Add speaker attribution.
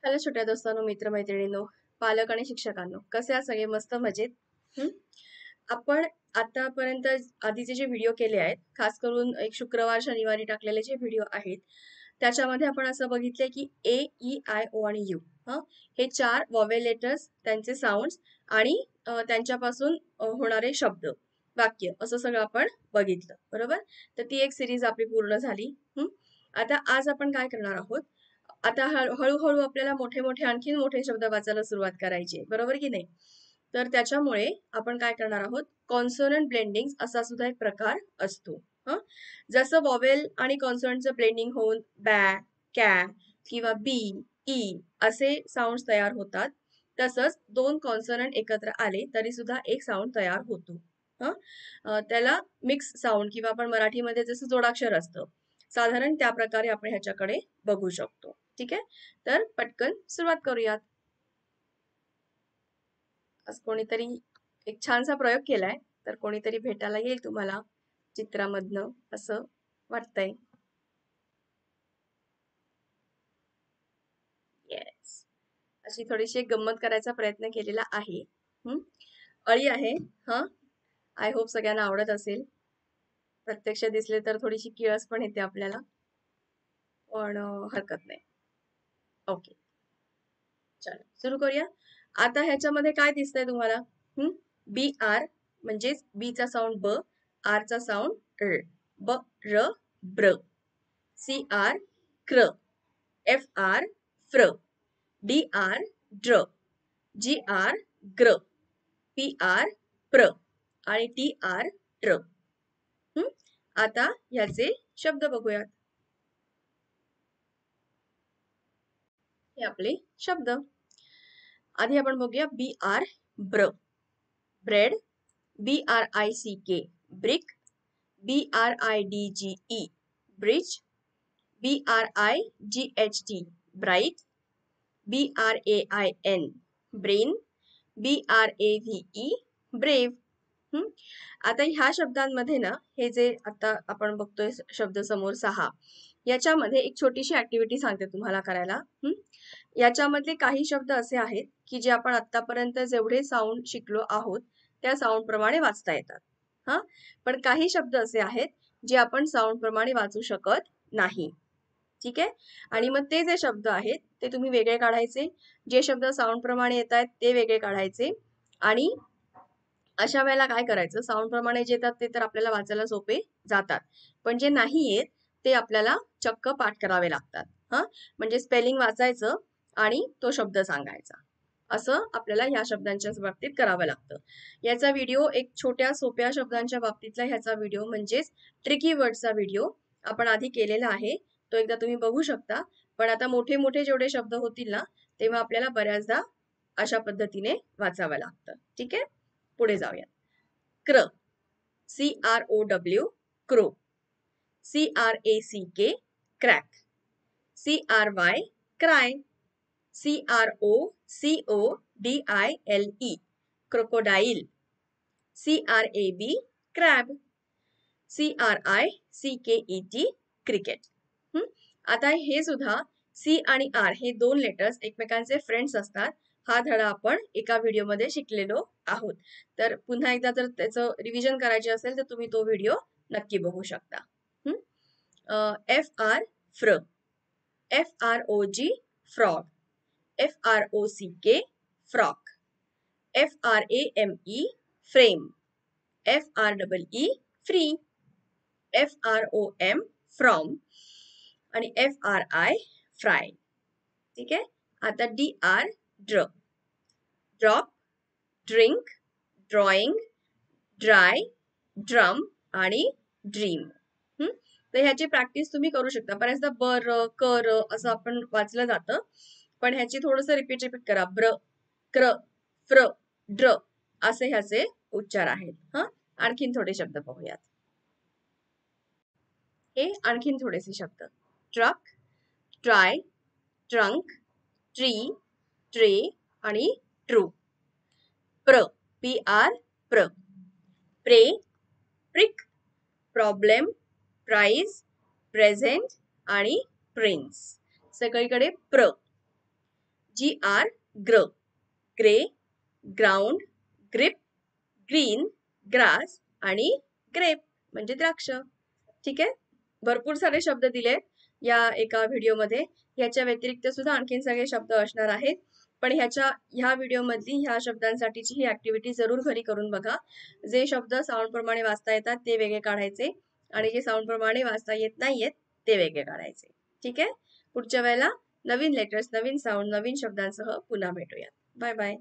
Speaker 1: Hello छोट्या दोस्तांनो, मित्रमैत्रिणींनो, पालक आणि शिक्षकांनो, कसे आहात सगळे? मस्त मजेत. हं? आपण आतापर्यंत आधीचे जे व्हिडिओ केले आहेत, खास करून एक शुक्रवार शनिवारी टाकलेले जे व्हिडिओ आहेत, त्याच्यामध्ये आपण असं बघितलंय की ए, ई, आय, ओ आणि यू हे 4 वॉवेल लेटर्स, त्यांचे साऊंड्स आणि त्यांच्यापासून होणारे शब्द, वाक्य असं सगळं आपण बघितलं, बरोबर? तर ती एक सिरीज आपली पूर्ण झाली. आता आज आपण काय करणार आहोत? आता हळूहळू आपल्याला मोठे मोठे आणखीन मोठे शब्द वाचायला सुरुवात करायची, बरोबर की नाही? तर त्याच्यामुळे आपण काय करणार आहोत, कॉन्सोनंट ब्लेंडिंग असा सुद्धा एक प्रकार असतो. हं जसं वॉवेल आणि कॉन्सोनंटचं ब्लेंडिंग होऊन बॅ, कॅ किंवा बी, ई असे साऊंड तयार होतात, तसंच दोन कॉन्सोनंट एकत्र आले तरी सुद्धा एक साऊंड तयार होतो. त्याला मिक्स साऊंड किंवा आपण मराठीमध्ये जसं जोडाक्षर असतं, साधारण त्या प्रकारे आपण ह्याच्याकडे बघू शकतो. ठीक आहे, तर पटकन सुरुवात करूयात. आज कोणीतरी एक छानसा प्रयोग केलाय, तर कोणीतरी भेटायला येईल तुम्हाला चित्रामधनं असं वाटतंय. येस, अशी थोडीशी गंमत करायचा प्रयत्न केलेला आहे. अळी आहे. हा, आय होप सगळ्यांना आवडत असेल. प्रत्यक्ष दिसले तर थोडीशी किळस पण येते आपल्याला, पण हरकत नाही. ओके, चला सुरू करूया. आता ह्याच्यामध्ये काय दिसतंय तुम्हाला? बी आर म्हणजेच बी चा साऊंड ब, आर चा साऊंड र, ब र ब्र, सी आर क्र, एफ आर फ्र, डी आर ड्र, जी आर ग्र, पी आर प्र आणि टी आर ट्र. आता ह्याचे शब्द बघूयात. हे आपले शब्द. आधी आपण बघूया बी आर ब्र, bread, B R I C K brick, B R I D G E bridge, B R I G H T bright, B R A I N brain, B R A V E brave. आता ह्या शब्दांमध्ये ना, हे जे आता आपण बघतोय शब्द समोर 6, याच्यामध्ये एक छोटीशी ऍक्टिव्हिटी सांगते तुम्हाला करायला. याच्यामधले काही शब्द असे आहेत की जे आपण आतापर्यंत जेवढे साऊंड शिकलो आहोत त्या साऊंड प्रमाणे वाचता येतात. पण काही शब्द असे आहेत जे आपण साऊंड प्रमाणे वाचू शकत नाही. ठीक आहे, आणि मग ते जे शब्द आहेत ते तुम्ही वेगळे काढायचे. जे शब्द साऊंड प्रमाणे येत आहेत ते वेगळे काढायचे. आणि अशा वेळेला काय करायचं, साऊंड प्रमाणे जे येतात ते तर आपल्याला वाचायला सोपे जातात, पण जे नाही येत ते आपल्याला चक्क पाठ करावे लागतात. म्हणजे स्पेलिंग वाचायचं आणि तो शब्द सांगायचा, असं आपल्याला ह्या शब्दांच्या बाबतीत करावं लागतं. याचा व्हिडिओ एक छोट्या सोप्या शब्दांच्या बाबतीतला ह्याचा व्हिडिओ म्हणजेच ट्रिकी वर्डचा व्हिडिओ आपण आधी केलेला आहे, तो एकदा तुम्ही बघू शकता. पण आता मोठे मोठे जेवढे शब्द होतील ना, तेव्हा आपल्याला बऱ्याचदा अशा पद्धतीने वाचावं लागतं. ठीक आहे, पुढे जाऊया. क्र, C R O W crow, C R A C K crack, C R Y cry, C R O C O D I L E crocodile, C R A B crab, C R I C K E T cricket. आता हे सुद्धा C आणि R हे दोन letters एकमेकांचे friends असतात. हा धडा आपण एका व्हिडिओमध्ये शिकलेलो आहोत. तर पुन्हा एकदा जर त्याचं रिव्हिजन करायचे असेल तर तुम्ही तो व्हिडिओ नक्की बघू शकता. F R fr, F R O G frog, F R O C K frock, F R A M E frame, F R double E free, F R O M from आणि F R I fry. ठीक आहे, आता D R dr, drop, drink, drawing, dry, drum आणि dream. तर ह्याची practice तुम्ही करू शकता. बऱ्याचदा बर कर असं आपण वाचलं जातं, पण ह्याची थोडंसं रिपीट करा. ब्र, क्र, फ्र, ड्र असे ह्याचे उच्चार आहेत. आणखीन थोडे शब्द बघूयात. हे आणखीन थोडेसे शब्द. Truck, try, trunk, tree, tray आणि ट्रू. प्र, पी आर प्र, प्रे, प्रिक, प्रॉब्लेम, प्राइज, प्रेझेंट आणि प्रिन्स. सगळीकडे प्र. GR ग्र, grey, ground, grip, green, grass आणि ग्रेप म्हणजे द्राक्ष. ठीक आहे, भरपूर सारे शब्द दिले या एका व्हिडिओमध्ये. ह्याच्या व्यतिरिक्त सुद्धा आणखीन सगळे शब्द असणार आहेत, पण ह्या व्हिडिओ मधली ह्या शब्दांसाठीची ही ऍक्टिव्हिटी जरूर घरी करून बघा. जे शब्द साऊंड प्रमाणे वाचता येतात ते वेगळे काढायचे आणि जे साऊंड प्रमाणे वाचता येत नाहीयेत ते वेगळे काढायचे. ठीक आहे, पुढच्या वेळेला नवीन लेटर्स, नवीन साऊंड, नवीन शब्दांसह पुन्हा भेटूया. Bye bye.